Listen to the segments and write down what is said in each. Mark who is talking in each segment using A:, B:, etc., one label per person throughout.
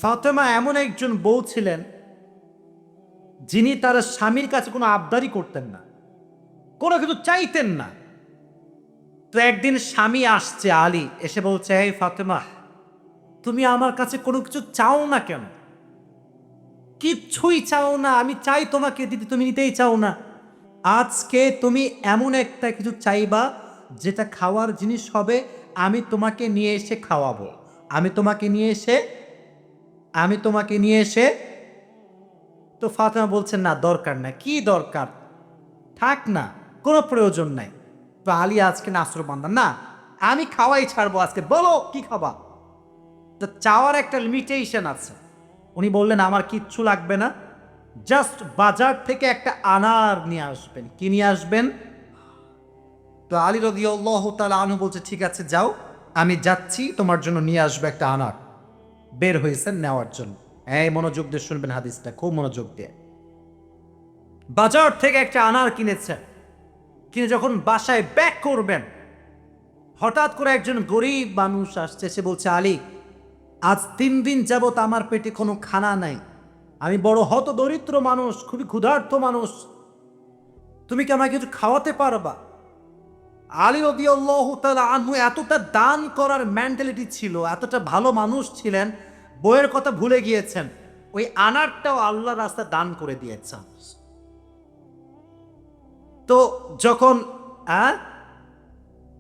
A: ফাতেমা এমন একজন বউ ছিলেন যিনি তার স্বামীর কাছে কোনো আবদারই করতেন না, কোনো কিছু চাইতেন না। তো একদিন স্বামী আসছে, আলী এসে বলছে, এই ফাতেমা, তুমি আমার কাছে কোনো কিছু চাও না কেন? কিচ্ছুই চাও না, আমি চাই তোমাকে দিতে, তুমি নিতেই চাও না। আজকে তুমি এমন একটা কিছু চাইবা যেটা খাওয়ার জিনিস হবে, আমি তোমাকে নিয়ে এসে খাওয়াবো, আমি তোমাকে নিয়ে এসে আমি তোমাকে নিয়ে এসে তো ফাতেমা বলছেন, না দরকার না, কি দরকার, থাক না, কোনো প্রয়োজন নাই। তো আলী আজকে নাসরবান্দা, না আমি খাওয়াই ছাড়বো আজকে, বলো কি খাবা। তো চাওয়ার একটা লিমিটেশন আছে। উনি বললেন, আমার কিচ্ছু লাগবে না, জাস্ট বাজার থেকে একটা আনার নিয়ে আসবেন। কি নিয়ে আসবেন? তো আলী রাদিয়াল্লাহু তাআলা আনহু বলছে, ঠিক আছে যাও, আমি যাচ্ছি, তোমার জন্য নিয়ে আসবে একটা আনার। বের হয়েছেন নেওয়ার জন্য। এই মনোযোগ দিয়ে শুনবেন হাদিসটা, খুব মনোযোগ দিয়ে। বাজার থেকে একটা আনার কিনেছেন, কিনে যখন বাসায় ব্যাক করবেন, হঠাৎ করে একজন গরিব মানুষ আসছে, সে বলছে, আলী, আজ 3 দিন যাবত আমার পেটে কোনো খানা নাই, আমি বড় হতদরিদ্র মানুষ, খুবই ক্ষুধার্ত মানুষ, তুমি কি আমাকে কিছু খাওয়াতে পারবা? আলী রাদিয়াল্লাহু তাআলা আনহু এতটা দান করার মেন্টালিটি ছিল, এতটা ভালো মানুষ ছিলেন, বইয়ের কথা ভুলে গিয়েছেন, ওই আনারটাও আল্লাহর রাস্তায় দান করে দিয়েছেন। তো যখন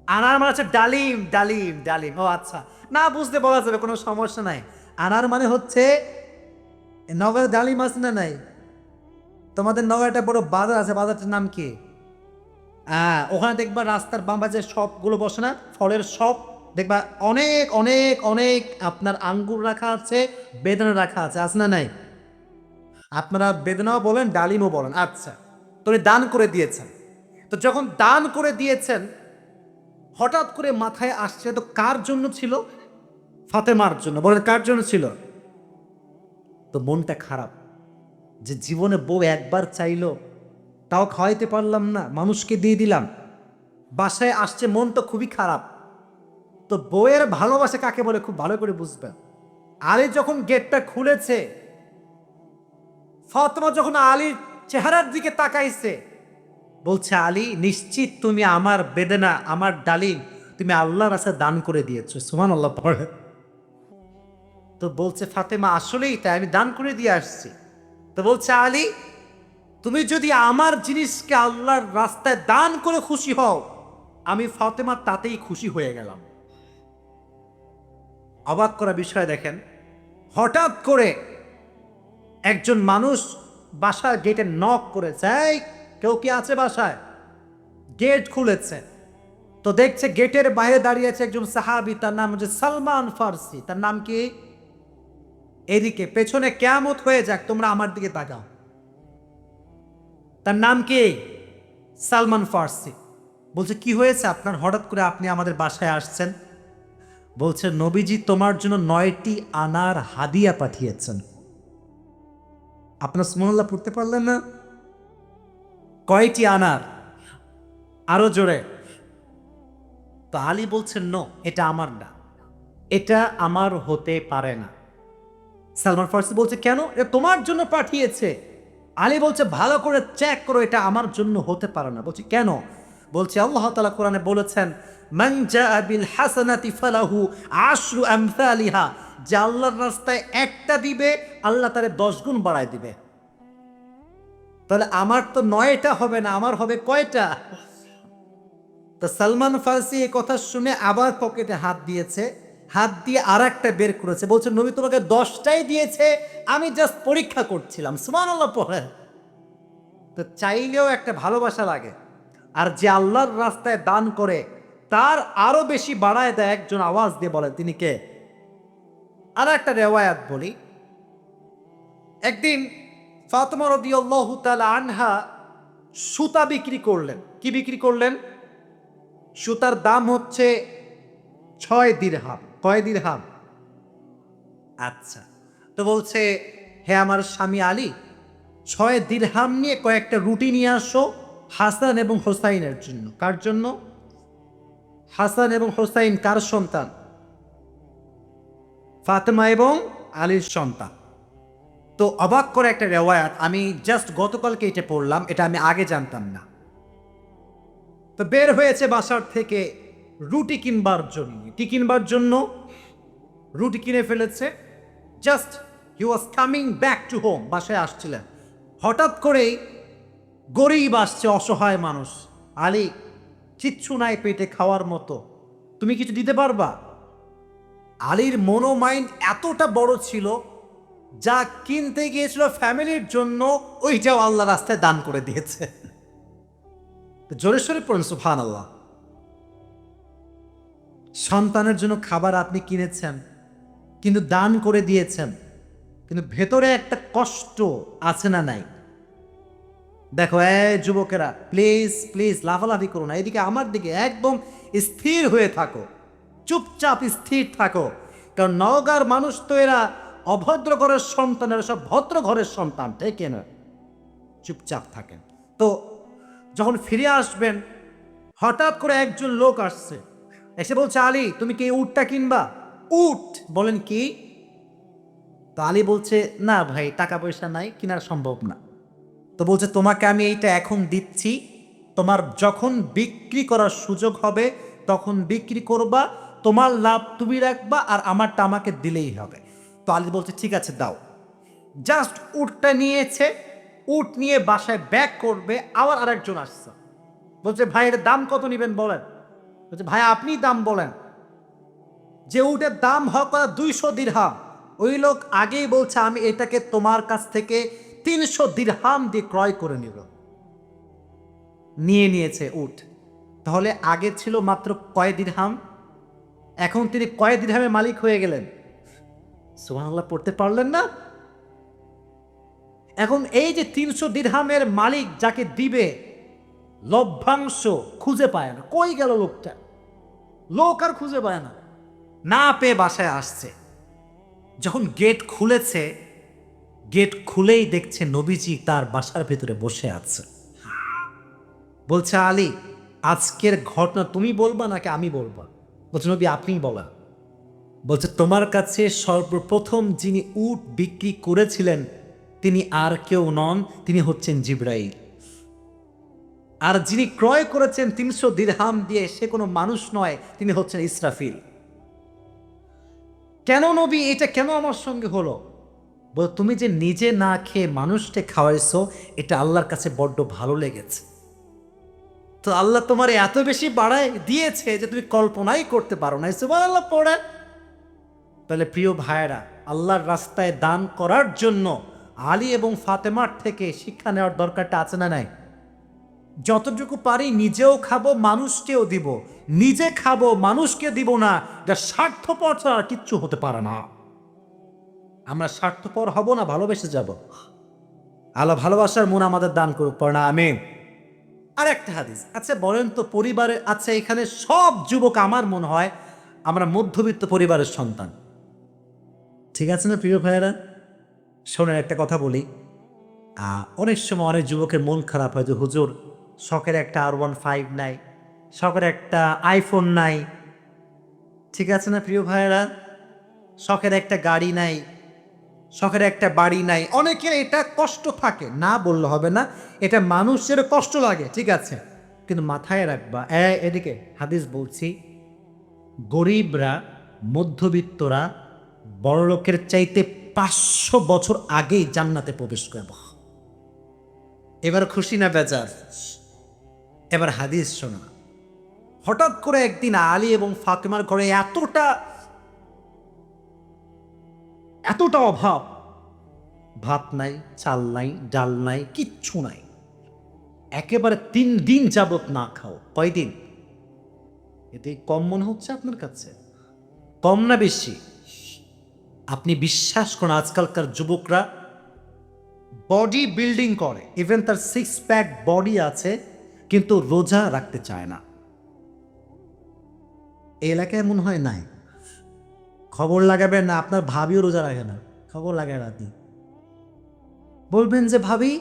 A: আনার মানে হচ্ছে ডালিম, ডালিম, ডালিম, ও আচ্ছা, না বুঝতে বলা যাবে, কোনো সমস্যা নাই। আনার মানে হচ্ছে নগর ডালিম আছে না নাই? তোমাদের নগর একটা বড় বাজার আছে, বাজারটার নাম কি? ওখানে দেখবা রাস্তার বাম পাশে শপগুলো বসে না, ফলের শপ, দেখবা অনেক অনেক অনেক আপনার আঙ্গুর রাখা আছে, বেদানা রাখা আছে, আছে না নাই? আপনারা বেদানাও বলেন, ডালিমও বলেন, আচ্ছা। তো দান করে দিয়েছেন। তো যখন দান করে দিয়েছেন, হঠাৎ করে মাথায় আসছে, তো কার জন্য ছিল? ফাতেমার জন্য। বলেন কার জন্য ছিল? তো মনটা খারাপ যে জীবনে বউ একবার চাইলো, তাও খাওয়াইতে পারলাম না, মানুষকে দিয়ে দিলাম। বাসায় আসছে, মন তো খুবই খারাপ। তো বউয়ের ভালোবাসা কাকে বলে খুব ভালো করে বুঝবেন। আলী যখন গেটটা খুলেছে, ফাতেমা যখন আলীর চেহারার দিকে তাকাইছে, বলছে, আলী, নিশ্চিত তুমি আমার বেদনা, আমার ডালিম তুমি আল্লাহর রাস্তায় দান করে দিয়েছো। সুবহানাল্লাহ পড়ে। তো বলছে ফাতেমা, আসলেই তাই, আমি দান করে দিয়ে আসছি। তো বলছে, আলী, তুমি যদি আমার জিনিসকে আল্লাহর রাস্তায় দান করে খুশি হও, আমি ফাতেমা তাতেই খুশি হয়ে গেলাম। অবাক করা বিষয় দেখেন, হঠাৎ করে একজন মানুষ বাসার গেটে নক করেছে, এই কেউ কি আছে বাসায়? গেট খুলেছে, তো দেখছে গেটের বাইরে দাঁড়িয়ে আছে একজন সাহাবী, তার নাম হচ্ছে সালমান ফার্সি। তার নাম কি? এদিকে পেছনে কিয়ামত হয়ে যাক, তোমরা আমার দিকে তাকাও। তার নাম কি? সালমান ফার্সি। বলছে, কি হয়েছে আপনার, হঠাৎ করে আপনি আমাদের বাসায় আসছেন? বলছে, নবীজি তোমার জন্য 9টি আনার হাদিয়া পাঠিয়েছেন। আপনার সুবহানাল্লাহ পড়তে পারলেন না? কয়টি আনার? আরো জোরে। তো আলী বলছেন, নো, এটা আমার না, এটা আমার হতে পারে না। সালমান ফার্সি বলছে, কেন? এটা তোমার জন্য পাঠিয়েছে। আলী বলছে, ভালো করে চেক করো, এটা আমার জন্য হতে পারে না। বলছে, কেন? বলছে, আল্লাহ তাআলা কোরআনে বলেছেন, মান জাআ বিল হাসানাতি ফালাহু আশরু আমসালিহা, যে আল্লাহর রাস্তায় একটা দিবে, আল্লাহ তারে 10 গুণ বাড়ায় দিবে। তাহলে আমার তো 9টা হবে না, আমার হবে কয়টা? তো সালমান ফার্সি এই কথা শুনে আবার পকেটে হাত দিয়েছে, হাত দিয়ে আর একটা বের করেছে, বলছে, নবী তোমাকে 10টাই দিয়েছে, আমি জাস্ট পরীক্ষা করছিলাম। সুবহানাল্লাহ পড়ে। তো চাইলেও একটা ভালোবাসা লাগে, আর যে আল্লাহর রাস্তায় দান করে তার আরো বেশি বাড়ায় দেয়। একজন আওয়াজ দিয়ে বলেন, তিনি কে? আর একটা রেওয়ায়াত বলি। একদিন ফাতেমা রাদিয়াল্লাহু তাআলা আনহা সুতা বিক্রি করলেন। কি বিক্রি করলেন? সুতার দাম হচ্ছে 6 দিরহাম। কয় দিরহাম? আচ্ছা। তো বলছে, হে আমার স্বামী আলী, 6 দিরহাম নিয়ে কয়েকটা রুটি নিয়ে আসো হাসান এবং হোসাইনের জন্য। কার জন্য? হাসান এবং হোসাইন কার সন্তান? ফাতেমা এবং আলীর সন্তান। তো অবাক করে একটা রেওয়ায়াত, আমি জাস্ট গতকালকে এটা পড়লাম, এটা আমি আগে জানতাম না। তো বের হয়েছে বাসার থেকে রুটি কিনবার জন্য। কি কিনবার জন্য? রুটি কিনে ফেলেছে। Just he was coming back to home, বাসায় আসছিলেন। হঠাৎ করেই গরিব আসছে, অসহায় মানুষ। আলী, কিচ্ছু নাই পেটে খাওয়ার মতো, তুমি কিছু দিতে পারবা? আলীর মনোমাইন্ড এতটা বড় ছিল, যা কিনতে গিয়েছিল ফ্যামিলির জন্য, ওইটাও আল্লাহ রাস্তায় দান করে দিয়েছে। জোরে সোরে পড়ুন সুবহানাল্লাহ। সন্তানের জন্য খাবার আপনি কিনেছেন, কিন্তু দান করে দিয়েছেন, কিন্তু ভেতরে একটা কষ্ট আছে না নাই? দেখো যুবকেরা, প্লিজ প্লিজ লাফালাফি করো না, এদিকে আমার দিকে একদম স্থির হয়ে থাকো, চুপচাপ স্থির থাকো। কারণ নওগাঁর মানুষ তো এরা অভদ্র ঘরের সন্তান, এরা সব ভদ্র ঘরের সন্তান, ঠিক না? চুপচাপ থাকেন। তো যখন ফিরে আসবেন, হঠাৎ করে একজন লোক আসছে, এসে বলছে, আলী তুমি কি এই উটটা কিনবা? উট? বলেন কি? তো আলী বলছে, না ভাই, টাকা পয়সা নাই, কেনার সম্ভব না। তো বলছে, তোমাকে আমি এইটা এখন দিচ্ছি, তোমার যখন বিক্রি করার সুযোগ হবে তখন বিক্রি করবা, তোমার লাভ তুমি রাখবা, আর আমারটা আমাকে দিলেই হবে। তো আলী বলছে, ঠিক আছে দাও। জাস্ট উটটা নিয়েছে, উট নিয়ে বাসায় ব্যাক করবে, আবার আরেকজন আসছে, বলছে, ভাই এর দাম কত নেবেন বলেন? বলছে, ভাই আপনি দাম বলেন। যে উটের দাম হয় 200 দিরহাম, ওই লোক আগেই বলছে, আমি এটাকে তোমার কাছ থেকে 300 দিরহাম দিয়ে ক্রয় করে নিব। নিয়ে নিয়েছে উট। তাহলে আগে ছিল মাত্র কয় দিরহাম, এখন তিনি কয় দিরহামের মালিক হয়ে গেলেন? সুবহানাল্লাহ পড়তে পারলেন না? এখন এই যে 300 দিরহামের মালিক যাকে দিবে, লভ্যাংশ খুঁজে পায় না। কই গেল লোকটা? লোক আর খুঁজে পায় না, না পেয়ে বাসায় আসছে। যখন গেট খুলেছে, গেট খুলেই দেখছে নবীজি তার বাসার ভেতরে বসে আছে। বলছে, আলী আজকের ঘটনা তুমি বলবা নাকি আমি বলবা? বলছে, নবী আপনিই বলা। বলছে, তোমার কাছে সর্বপ্রথম যিনি উট বিক্রি করেছিলেন তিনি আর কেউ নন, তিনি হচ্ছেন জিবরাইল। আর যিনি ক্রয় করেছেন 300 দিরহাম দিয়ে, সে কোনো মানুষ নয়, তিনি হচ্ছেন ইসরাফিল। কেন নবী, এটা কেন আমার সঙ্গে হলো? বল, তুমি যে নিজে না খেয়ে মানুষকে খাওয়াইছো, এটা আল্লাহর কাছে বড্ড ভালো লেগেছে। তো আল্লাহ তোমার এত বেশি বাড়ায় দিয়েছে যে তুমি কল্পনাই করতে পারো না। সুবহানাল্লাহ পড়ে। তাহলে প্রিয় ভাইয়েরা, আল্লাহর রাস্তায় দান করার জন্য আলী এবং ফাতেমার থেকে শিক্ষা নেওয়ার দরকারটা আছে না নাই? যতটুকু পারি নিজেও খাবো, মানুষকেও দিব। নিজে খাবো, মানুষকে দিব না, যা স্বার্থপর ছাড়া কিচ্ছু হতে পারে না। আমরা স্বার্থপর হব না, ভালোবেসে যাব। আল্লাহ ভালোবাসার মন আমাদের দান করুক, পড়ে না আমিন। আর একটা হাদিস, আচ্ছা বলেন তো, পরিবারে, আচ্ছা এখানে সব যুবক আমার মনে হয় আমরা মধ্যবিত্ত পরিবারের সন্তান, ঠিক আছে না প্রিয় ভাইয়েরা? শোনেন একটা কথা বলি, অনেক সময় অনেক যুবকের মন খারাপ হয় যে হুজুর শখের একটা R15 নাই, শখের একটা আইফোন নাই, ঠিক আছে না প্রিয় ভাইয়েরা? শখের একটা গাড়ি নাই, শখের একটা বাড়ি নাই। অনেকের এটা কষ্ট থাকে, না বললে হবে না, এটা মানুষের কষ্ট লাগে, ঠিক আছে, কিন্তু মাথায় রাখবা, এদিকে হাদিস বলছি, গরিবরা, মধ্যবিত্তরা বড়লোকের চাইতে 500 বছর আগেই জান্নাতে প্রবেশ করব। এবার খুশি না বেজার? এবার হাদিস শোনা। হঠাৎ করে একদিন আলী এবং ফাতেমার ঘরে এতটা এতটা অভাব, ভাত নাই, চাল নাই, ডাল নাই, কিচ্ছু নাই, একেবারে 3 দিন যাবত না খাও। কয়দিন? এতে কম মনে হচ্ছে আপনার কাছে? কম না বেশি? আপনি বিশ্বাস করেন, আজকালকার যুবকরা বডি বিল্ডিং করে, ইভেন তার 6 প্যাক বডি আছে, কিন্তু রোজা রাখতে চায় না। এই এলাকায় মনে হয় নাই। খবর লাগাবেন না, আপনার ভাবিও রোজা রাখে না, খবর লাগায় আপনি বলবেন যে ভাবি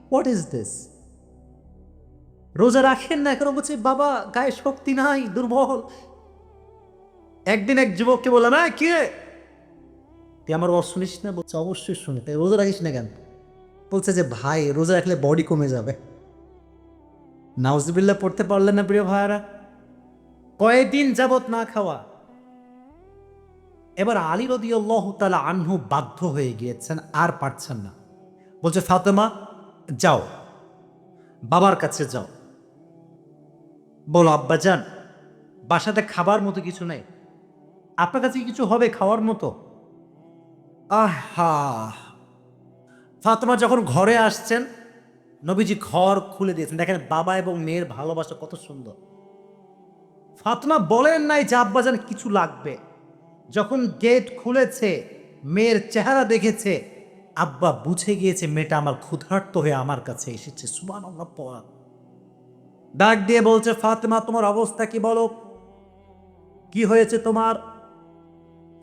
A: হোয়াট ইজ দিস, রোজা রাখেন না কেন? বলছে, বাবা গায়ে শক্তি নাই, দুর্বল। একদিন এক যুবককে বললাম, কি রে, তুই আমার ওয়াজ শুনিস না? বলছে অবশ্যই শুনি। তাই রোজা রাখিস না কেন? বলছে যে ভাই রোজা রাখলে বডি কমে যাবে। নাউজুবিল্লাহ পড়তে পারলেন না প্রিয় ভাইয়ারা? কয়েকদিন যাবত না খাওয়া। এবার আলী রাদিয়াল্লাহু তাআলা আনহু বাধ্য হয়ে গিয়েছেন, আর পারছেন না। বলছে ফাতেমা যাও, বাবার কাছে যাও, বলো আব্বাজান বাসাতে খাবার মতো কিছু নেই, আপনার কাছে কি কিছু হবে খাওয়ার মতো? আহা! ফাতেমা যখন ঘরে আসছেন, নবীজি ঘর খুলে দিয়েছেন। দেখেন বাবা এবং মেয়ের ভালোবাসা কত সুন্দর। ফাতেমা বলেন নাই যে আব্বাজান কিছু লাগবে। যখন গেট খুলেছে, মেয়ের চেহারা দেখেছে, আব্বা বুঝে গিয়েছে মেয়েটা আমার ক্ষুধার্ত হয়ে আমার কাছে এসেছে। সুবহানাল্লাহ পড়া। ডাক দিয়ে বলছে ফাতেমা তোমার অবস্থা কি বলো, কি হয়েছে তোমার?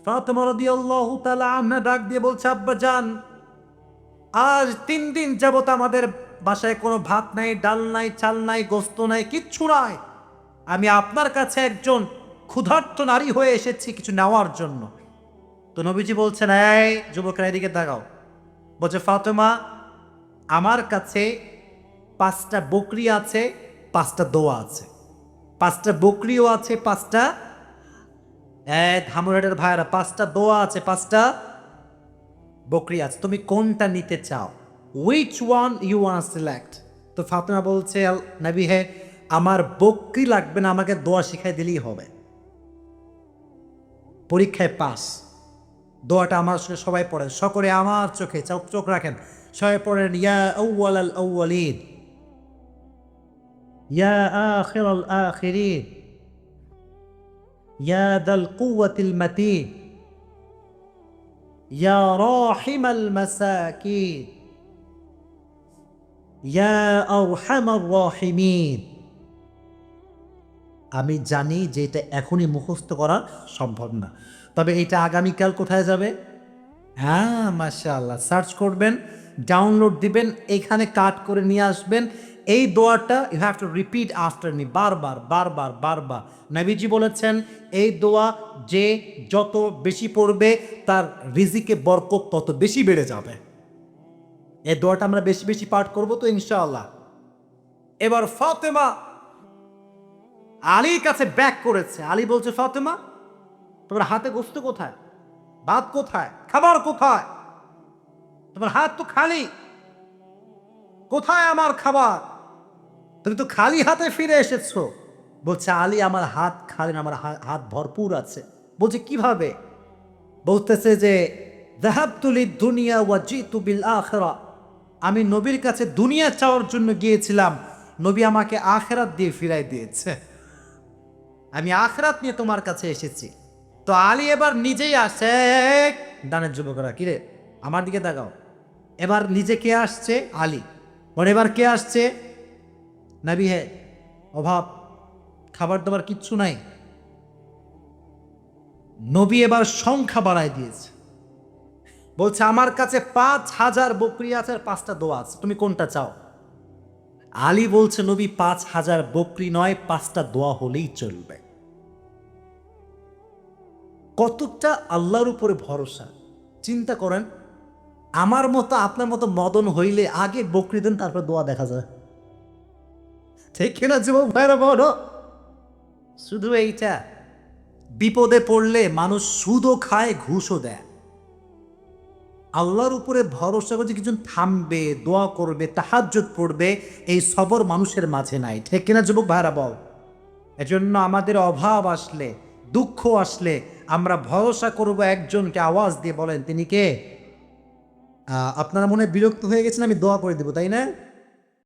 A: ফাতেমা রাদিয়াল্লাহু তাআলা আনহা ডাক দিয়ে বলছে আব্বাজান আজ 3 দিন যাবত আমাদের বাসায় কোনো ভাত নাই, ডাল নাই, চাল নাই, গোস্ত নাই, কিচ্ছু নাই। আমি আপনার কাছে একজন ক্ষুধার্ত নারী হয়ে এসেছি কিছু নেওয়ার জন্য। তো নবীজি বলছেন এই যুবকরা এদিকে তাকাও। বলছে ফাতেমা আমার কাছে 5টা বকরি আছে, 5টা দোয়া আছে। 5টা বকরিও আছে, 5টা ধামরাটের ভাইয়েরা 5টা দোয়া আছে, 5টা বকরি আছে। তুমি কোনটা নিতে চাও? Which one you want select? তো ফাতেমা বলছে নবী হে আমার বকরি লাগবে না, আমাকে দোয়া শিখাই দিলেই হবে। পরীক্ষায় পাস। দোয়াটা আমার সঙ্গে সবাই পড়েন, সকলে আমার চোখে চোখ রাখেন, সবাই পড়েন ইয়া আউয়াল আল আউয়ালিন, ইয়া আখির আল আখিরিন, ইয়া দাল কুওয়াতিল মাতিন, ইয়া রাহিমাল মাসাকিন, ইয়া আরহামার রাহিমিন। আমি জানি যে এটা এখনই মুখস্থ করা সম্ভব না, তবে এটা আগামীকাল কোথায় যাবে? হ্যাঁ মাশাআল্লাহ, সার্চ করবেন, ডাউনলোড দিবেন, এখানে কাট করে নিয়ে আসবেন। এই দোয়াটা you have to repeat after me, বারবার বারবার বারবার। নবীজি বলেছেন এই দোয়া যে যত বেশি পড়বে তার রিজিকে বরকত তত বেশি বেড়ে যাবে। এই দোয়াটা আমরা বেশি বেশি পাঠ করবো তো ইনশাআল্লাহ। এবার ফাতেমা আলীর কাছে ব্যাক করেছে। আলী বলছে ফাতেমা তোমার হাতে গোস্ত কোথায়, ভাত কোথায়, খাবার কোথায়? তোমার হাত তো খালি, কোথায় আমার খাবার? তুমি তো খালি হাতে ফিরে এসেছো। বলছে আলী আমার হাত খালি না, আমার হাত ভরপুর আছে। বলছে কিভাবে? বলতেছে যে যাহাবতু লিদ দুনিয়া ওয়া জিতু বিল আখিরা, আমি নবীর কাছে দুনিয়া চাওয়ার জন্য গিয়েছিলাম, নবী আমাকে আখিরাত দিয়ে ফিরাই দিয়েছে। আমি আখিরাত নিয়ে তোমার কাছে এসেছি। তো আলী এবার নিজেই আসে। ডানের যুবকরা কিরে আমার দিকে তাকাও। এবার নিজে কে আসছে? আলী। এবার কে আসছে? নবী হে অভাব, খাবার দাবার কিচ্ছু নাই। নবী এবার সংখ্যা বাড়ায় দিয়েছে। বলছে আমার কাছে 5,000 বকরি আছে আর 5টা দোয়া আছে, তুমি কোনটা চাও? আলী বলছে নবী 5,000 বকরি নয়, 5টা দোয়া হলেই চলবে। কতটা আল্লাহর উপরে ভরসা চিন্তা করেন। আমার মতো আপনার মতো মদন হইলে আগে বকরি দেন, তারপর দোয়া দেখা যায়। ঠিক কিনা যুবক ভাইরা বলো? শুধু এইটা, বিপদে পড়লে মানুষ সুদও খায়, ঘুষও দেয়। আল্লাহর উপরে ভরসা করে কিছু থামবে, দোয়া করবে, তাহাজ্জুদ পড়বে, এই সবর মানুষের মাঝে নাই। ঠিক কিনা যুবক ভাইরা বল? এজন্য আমাদের অভাব আসলে, দুঃখ আসলে আমরা ভরসা করব একজনকে। আওয়াজ দিয়ে বলেন তিনি কে? আপনারা মনে বিরক্ত হয়ে গেছেন, আমি দোয়া করে দেবো তাই না?